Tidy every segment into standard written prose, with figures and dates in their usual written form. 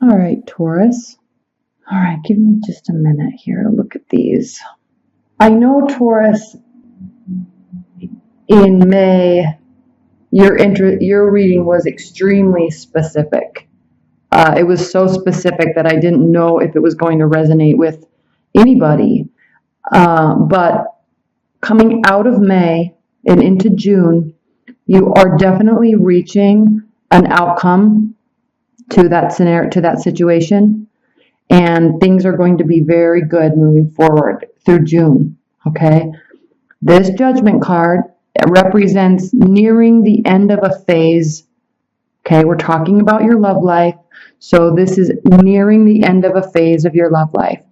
All right, Taurus. All right, give me just a minute here to look at these. I know, Taurus, in May, your reading was extremely specific. It was so specific that I didn't know if it was going to resonate with anybody. But coming out of May and into June, you are definitely reaching an outcome to that scenario, to that situation, and things are going to be very good moving forward through June. Okay, this Judgment card represents nearing the end of a phase. Okay, we're talking about your love life, so this is nearing the end of a phase of your love life.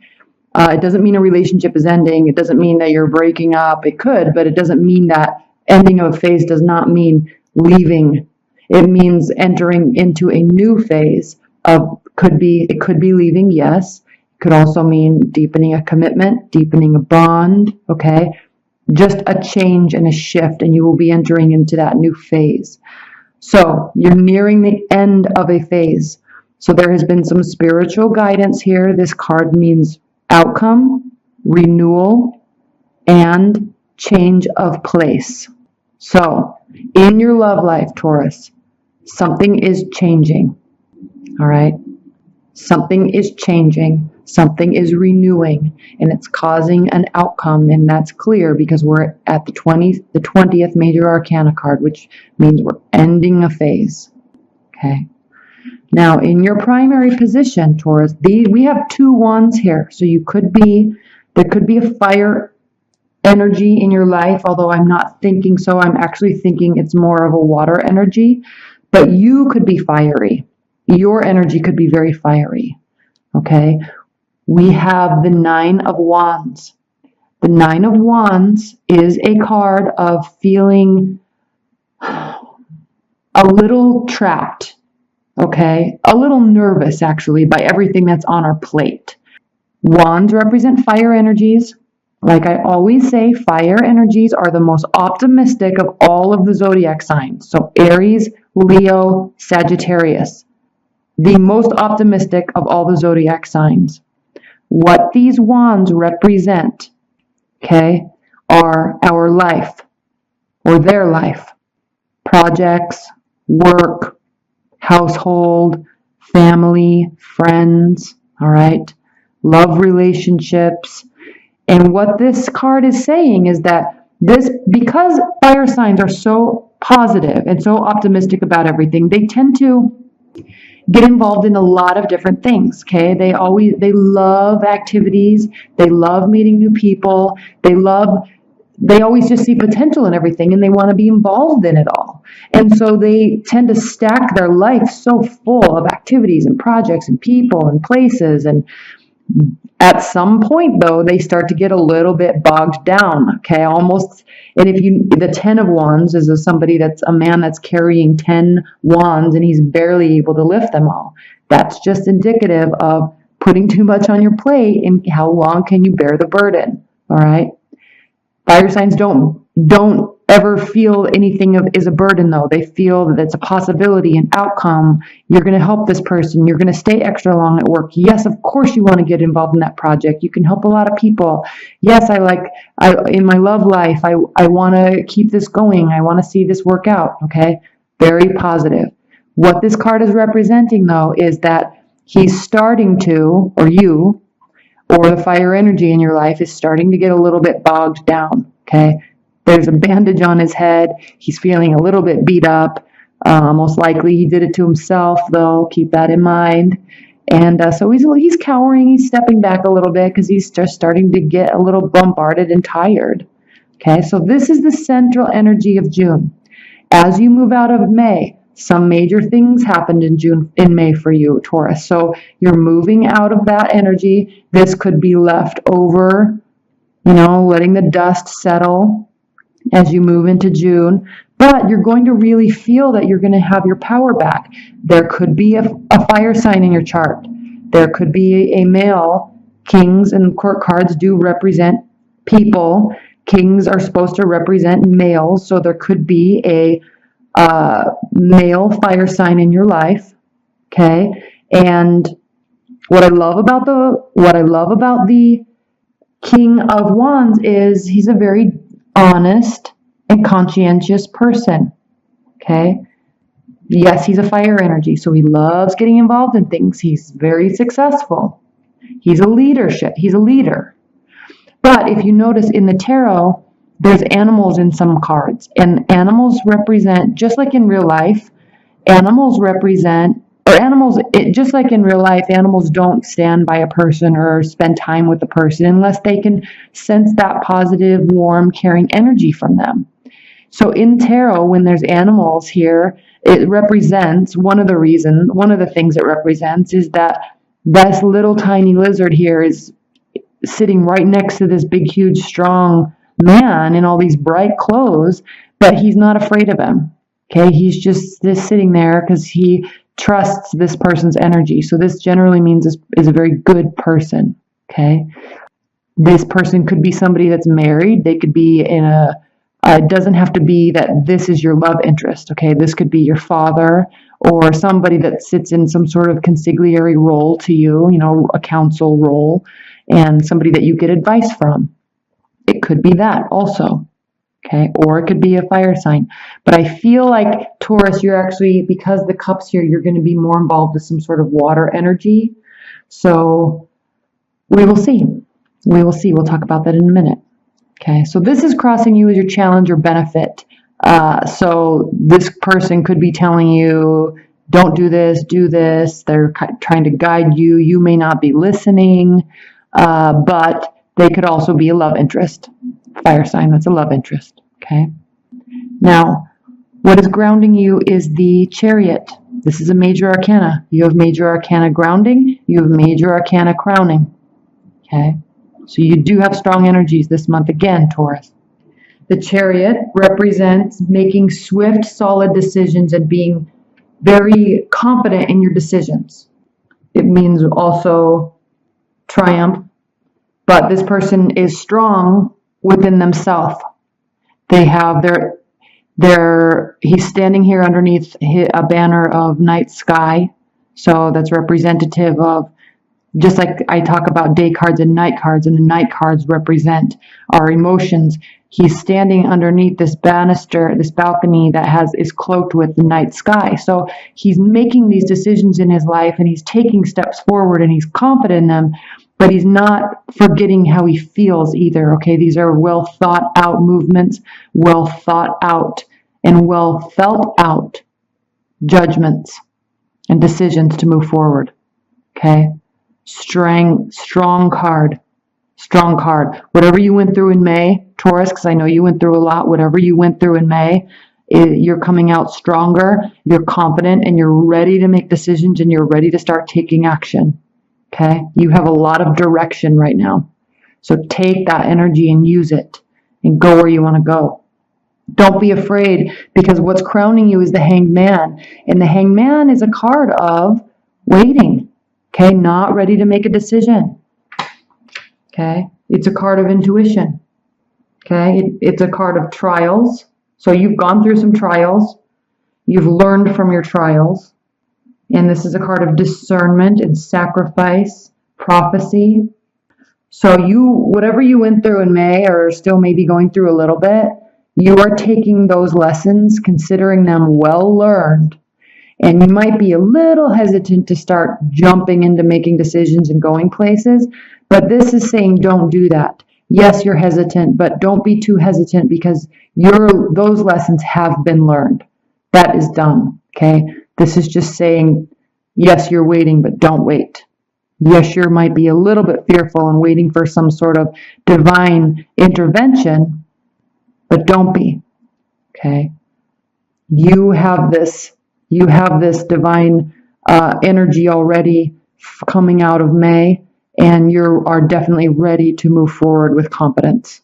It doesn't mean a relationship is ending. It doesn't mean that you're breaking up. It could, but it doesn't mean that ending of a phase does not mean leaving. It means entering into a new phase of, it could be leaving, yes. It could also mean deepening a commitment, deepening a bond, okay? Just a change and a shift, and you will be entering into that new phase. So you're nearing the end of a phase. So there has been some spiritual guidance here. This card means outcome, renewal, and change of place. So in your love life, Taurus, something is changing. All right? Something is changing. Something is renewing, and it's causing an outcome, and that's clear because we're at the 20th major arcana card, which means we're ending a phase. Okay? Now, in your primary position, Taurus, we have 2 wands here. So there could be a fire energy in your life, although I'm not thinking so. I'm actually thinking it's more of a water energy, but you could be fiery. Your energy could be very fiery. Okay? We have the 9 of Wands. The 9 of Wands is a card of feeling a little trapped. Okay, a little nervous actually by everything that's on our plate. Wands represent fire energies. Like I always say, fire energies are the most optimistic of all of the zodiac signs. So Aries, Leo, Sagittarius, the most optimistic of all the zodiac signs. What these wands represent, okay, are our life or their life, projects, work, household, family, friends, all right, love relationships. And what this card is saying is that because fire signs are so positive and so optimistic about everything, they tend to get involved in a lot of different things, okay? They love activities, they love meeting new people, they always just see potential in everything, and they want to be involved in it all. And so they tend to stack their life so full of activities and projects and people and places. And at some point, though, they start to get a little bit bogged down, okay? Almost, and the 10 of Wands is a man that's carrying 10 wands, and he's barely able to lift them all. That's just indicative of putting too much on your plate, and how long can you bear the burden, all right? Fire signs don't ever feel anything is a burden, though. They feel that it's a possibility, an outcome. You're going to help this person. You're going to stay extra long at work. Yes, of course you want to get involved in that project. You can help a lot of people. Yes, in my love life, I want to keep this going. I want to see this work out, okay? Very positive. What this card is representing, though, is that he's starting to, or you, or the fire energy in your life is starting to get a little bit bogged down, okay? There's a bandage on his head. He's feeling a little bit beat up. Most likely he did it to himself, though. Keep that in mind. And so he's cowering. He's stepping back a little bit because he's just starting to get a little bombarded and tired, okay? So this is the central energy of June. As you move out of May, some major things happened in May for you, Taurus. So you're moving out of that energy. This could be left over, letting the dust settle as you move into June. But you're going to really feel that you're going to have your power back. There could be a fire sign in your chart. There could be a male. Kings and court cards do represent people. Kings are supposed to represent males. So there could be a male fire sign in your life, okay? And what I love about the King of Wands is he's a very honest and conscientious person. Okay? Yes, he's a fire energy, so he loves getting involved in things. He's very successful. He's a leader. But if you notice in the tarot, there's animals in some cards. And animals represent, just like in real life, just like in real life, animals don't stand by a person or spend time with the person unless they can sense that positive, warm, caring energy from them. So in tarot, when there's animals here, it represents, one of the things it represents is that this little tiny lizard here is sitting right next to this big, huge, strong man in all these bright clothes, but he's not afraid of him. Okay, he's just sitting there because he trusts this person's energy. So this generally means this is a very good person. Okay, this person could be somebody that's married. They could be in it doesn't have to be that this is your love interest. Okay, this could be your father or somebody that sits in some sort of consigliere role to you, a counsel role, and somebody that you get advice from. It could be that also. Okay, or it could be a fire sign. But I feel like Taurus, you're actually, because the cups here, you're going to be more involved with some sort of water energy. So we will see. We'll talk about that in a minute. Okay, so this is crossing you as your challenge or benefit. So this person could be telling you, don't do this, do this. They're trying to guide you. You may not be listening, but they could also be a love interest. Fire sign, that's a love interest. Okay. Now, what is grounding you is the Chariot. This is a major arcana. You have major arcana grounding. You have major arcana crowning. Okay. So you do have strong energies this month again, Taurus. The Chariot represents making swift, solid decisions and being very confident in your decisions. It means also triumph, but this person is strong within themselves. They have he's standing here underneath a banner of night sky. So that's representative of, just like I talk about day cards and the night cards represent our emotions. He's standing underneath this banister, this balcony that is cloaked with the night sky. So he's making these decisions in his life and he's taking steps forward and he's confident in them, but he's not forgetting how he feels either. Okay, these are well thought out movements, well thought out and well felt out judgments and decisions to move forward. Okay. Strong card. Whatever you went through in May, Taurus, because I know you went through a lot, whatever you went through in May, you're coming out stronger, you're confident, and you're ready to make decisions, and you're ready to start taking action. Okay? You have a lot of direction right now. So take that energy and use it, and go where you want to go. Don't be afraid, because what's crowning you is the Hanged Man, and the Hanged Man is a card of waiting. Okay, not ready to make a decision. Okay, it's a card of intuition. Okay, it's a card of trials. So you've gone through some trials. You've learned from your trials. And this is a card of discernment and sacrifice, prophecy. So whatever you went through in May, or still maybe going through a little bit, you are taking those lessons, considering them well learned. And you might be a little hesitant to start jumping into making decisions and going places, but this is saying don't do that. Yes, you're hesitant, but don't be too hesitant, because those lessons have been learned. That is done, okay? This is just saying, yes, you're waiting, but don't wait. Yes, you might be a little bit fearful and waiting for some sort of divine intervention, but don't be, okay? You have this divine energy already coming out of May, and you are definitely ready to move forward with confidence.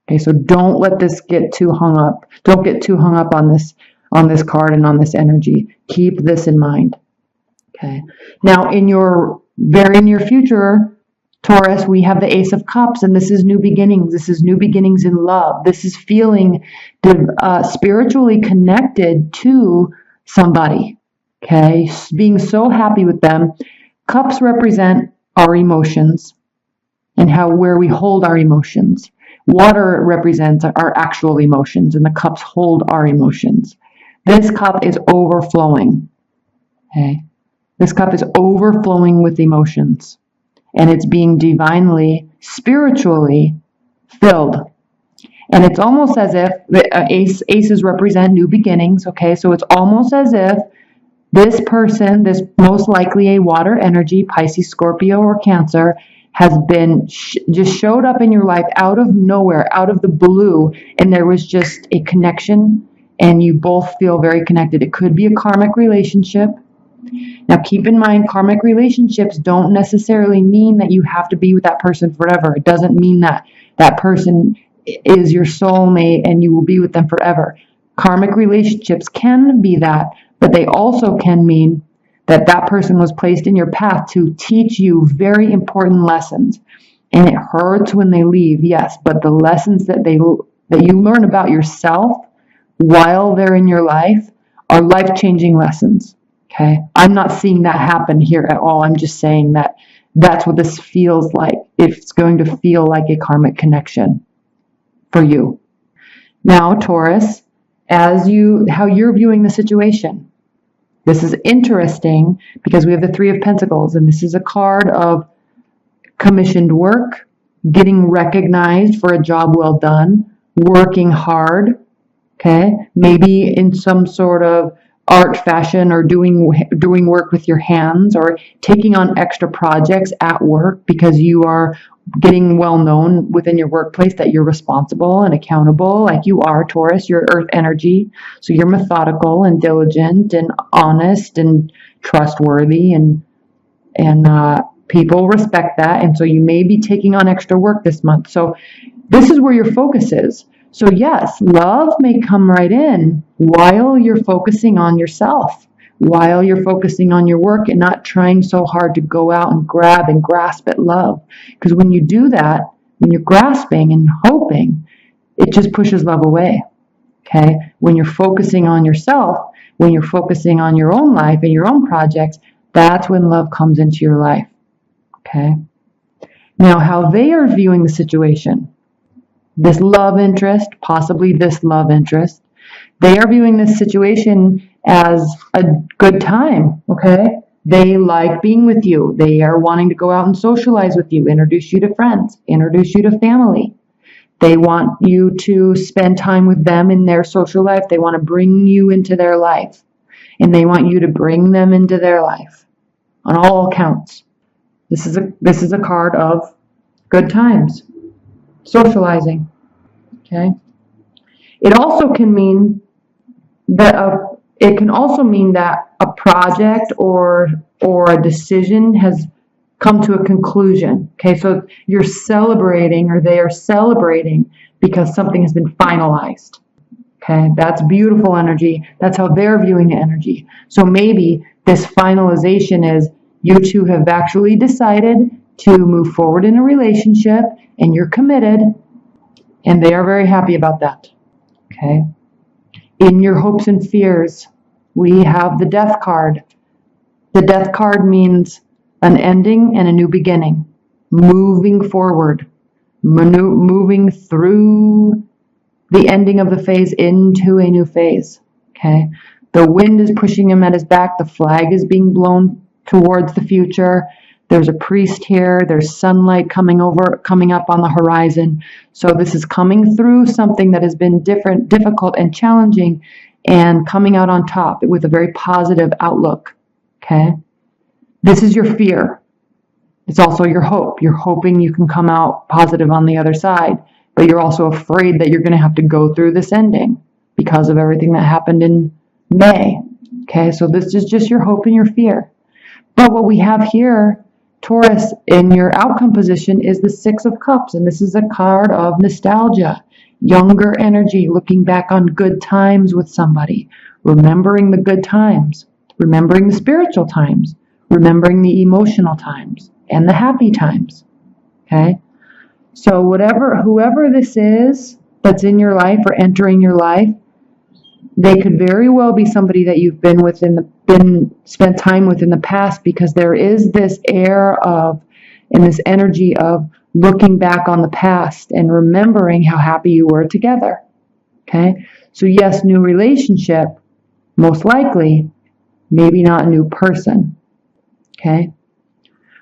Okay, so don't let this get too hung up. Don't get too hung up on this card and on this energy. Keep this in mind. Okay. Now, in your very near future, Taurus, we have the Ace of Cups, and this is new beginnings. This is new beginnings in love. This is feeling spiritually connected to somebody, okay? Being so happy with them. Cups represent our emotions and where we hold our emotions. Water represents our actual emotions, and the cups hold our emotions. This cup is overflowing. Okay? This cup is overflowing with emotions, and it's being divinely, spiritually filled. And it's almost as if aces represent new beginnings. Okay, so it's almost as if this person, this most likely a water energy, Pisces, Scorpio, or Cancer, has been just showed up in your life out of nowhere, out of the blue, and there was just a connection, and you both feel very connected. It could be a karmic relationship. Now, keep in mind, karmic relationships don't necessarily mean that you have to be with that person forever. It doesn't mean that that person is your soulmate and you will be with them forever. Karmic relationships can be that, but they also can mean that that person was placed in your path to teach you very important lessons. And it hurts when they leave, yes, but the lessons that you learn about yourself while they're in your life are life-changing lessons. Okay? I'm not seeing that happen here at all. I'm just saying that that's what this feels like. It's going to feel like a karmic connection for you. Now, Taurus, how you're viewing the situation. This is interesting because we have the Three of Pentacles, and this is a card of commissioned work, getting recognized for a job well done, working hard, okay? Maybe in some sort of art, fashion, or doing work with your hands, or taking on extra projects at work because you are getting well known within your workplace that you're responsible and accountable, like you are, Taurus. You're earth energy, so you're methodical and diligent and honest and trustworthy, and people respect that. And so you may be taking on extra work this month. So this is where your focus is. So yes, love may come right in while you're focusing on yourself, while you're focusing on your work and not trying so hard to go out and grab and grasp at love. Because when you do that, when you're grasping and hoping, it just pushes love away. Okay? When you're focusing on yourself, when you're focusing on your own life and your own projects, that's when love comes into your life. Okay? Now, how they are viewing the situation. This love interest, possibly this love interest, they are viewing this situation as a good time, okay? They like being with you. They are wanting to go out and socialize with you, introduce you to friends, introduce you to family. They want you to spend time with them in their social life. They want to bring you into their life, and they want you to bring them into their life on all accounts. This is a card of good times. Socializing, okay? It also can mean that a project or a decision has come to a conclusion. Okay, so you're celebrating, or they are celebrating because something has been finalized. Okay, that's beautiful energy. That's how they're viewing the energy. So maybe this finalization is you two have actually decided to move forward in a relationship, and you're committed, and they are very happy about that. Okay. In your hopes and fears, we have the Death card. The Death card means an ending and a new beginning, moving forward, moving through the ending of the phase into a new phase. Okay. The wind is pushing him at his back. The flag is being blown towards the future. There's a priest here. There's sunlight coming up on the horizon. So this is coming through something that has been difficult and challenging, and coming out on top with a very positive outlook. Okay? This is your fear. It's also your hope. You're hoping you can come out positive on the other side, but you're also afraid that you're going to have to go through this ending because of everything that happened in May. Okay? So this is just your hope and your fear. But what we have here, Taurus, in your outcome position is the Six of Cups, and this is a card of nostalgia, younger energy, looking back on good times with somebody, remembering the good times, remembering the spiritual times, remembering the emotional times, and the happy times. Okay? So whoever this is that's in your life or entering your life, They could very well be somebody that you've spent time with in the past, because there is this air of, and this energy of looking back on the past and remembering how happy you were together. Okay? So yes, new relationship, most likely, maybe not a new person. Okay?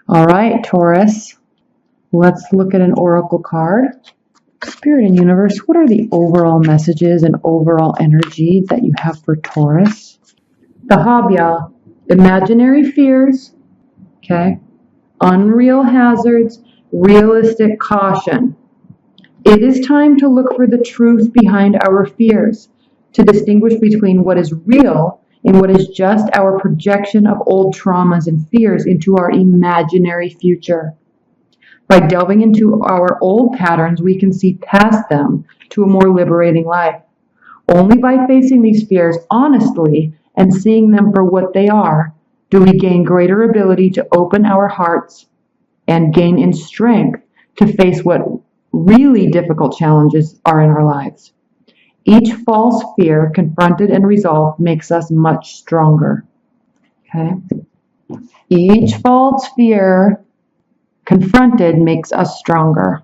All right, Taurus. Let's look at an oracle card. Spirit and universe, what are the overall messages and overall energy that you have for Taurus? The Habya, imaginary fears, okay, unreal hazards, realistic caution. It is time to look for the truth behind our fears, to distinguish between what is real and what is just our projection of old traumas and fears into our imaginary future. By delving into our old patterns, we can see past them to a more liberating life. Only by facing these fears honestly and seeing them for what they are, do we gain greater ability to open our hearts and gain in strength to face what really difficult challenges are in our lives. Each false fear confronted and resolved makes us much stronger. Okay? Each false fear confronted makes us stronger.